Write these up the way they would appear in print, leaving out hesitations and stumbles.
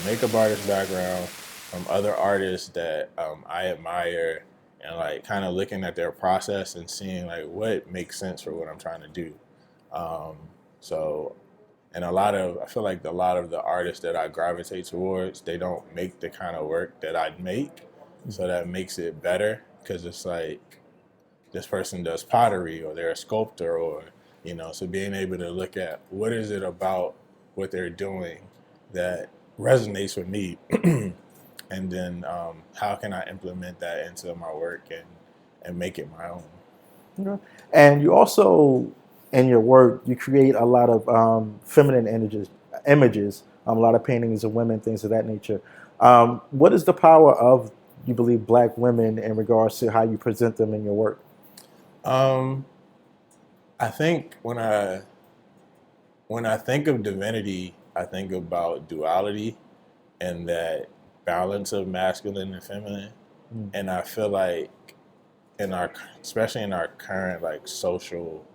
makeup artist background from other artists that I admire, and like kind of looking at their process and seeing like what makes sense for what I'm trying to do. Um, so, and I feel like a lot of the artists that I gravitate towards, they don't make the kind of work that I'd make, so that makes it better because it's like this person does pottery or they're a sculptor or so being able to look at what is it about what they're doing that resonates with me and then how can I implement that into my work and make it my own. Okay. And you also, in your work, you create a lot of feminine images, a lot of paintings of women, things of that nature. What is the power of, you believe, Black women in regards to how you present them in your work? um, I think when I think of divinity, I think about duality and that balance of masculine and feminine. Mm. And I feel like in our, especially in our current like social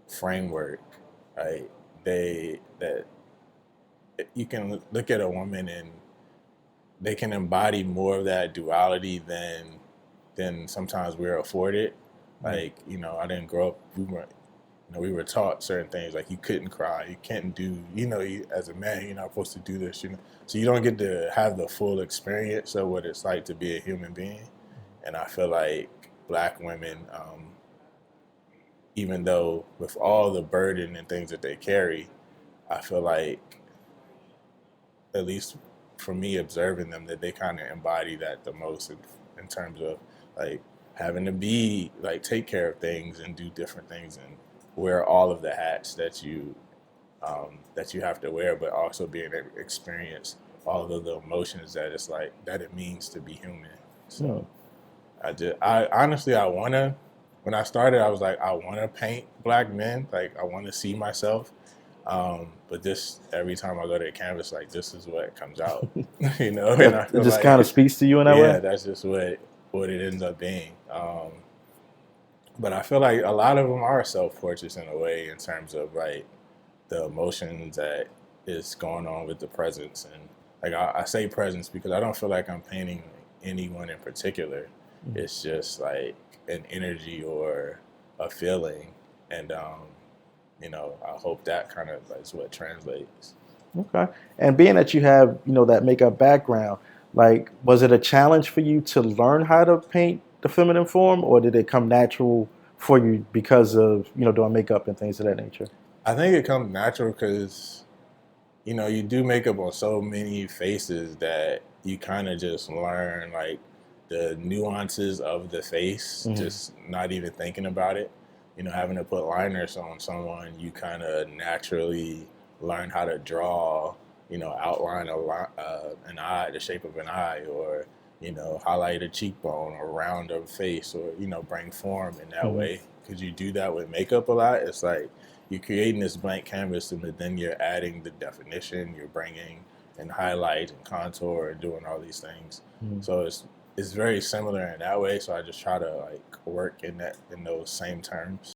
framework, right? They that you can look at a woman and they can embody more of that duality than sometimes we're afforded. Mm. Like I didn't grow up. We were taught certain things like you couldn't cry, you can't do. As a man, you're not supposed to do this. So you don't get to have the full experience of what it's like to be a human being. And I feel like Black women, even though with all the burden and things that they carry, I feel like, at least for me observing them, that they kind of embody that the most in terms of like having to be like take care of things and do different things and wear all of the hats that you have to wear, but also being able to experience all of the emotions that it's like that it means to be human. Mm. So I honestly, I wanna. When I started, I was like, I want to paint Black men. Like, I want to see myself. But this, every time I go to the canvas, like, this is what comes out, And I It feel just kind of like, speaks to you in that way. yeah, that's just what it ends up being. But I feel like a lot of them are self portraits in a way, in terms of like the emotions that is going on with the presence. And like I say presence because I don't feel like I'm painting anyone in particular. Mm. It's just like an energy or a feeling, and I hope that kind of is what translates. Okay. And being that you have, that makeup background, like, was it a challenge for you to learn how to paint the feminine form, or did it come natural for you because of, doing makeup and things of that nature? I think it comes natural because you do makeup on so many faces that you kind of just learn like the nuances of the face, Hmm. just not even thinking about it. Having to put liners on someone, you kind of naturally learn how to draw, outline an eye, the shape of an eye, or highlight a cheekbone or round a face, or bring form in that Hmm. way. Because you do that with makeup a lot. It's like you're creating this blank canvas, but then you're adding the definition, you're bringing and highlight and contour and doing all these things. Hmm. So it's very similar in that way. So I just try to like work in those same terms.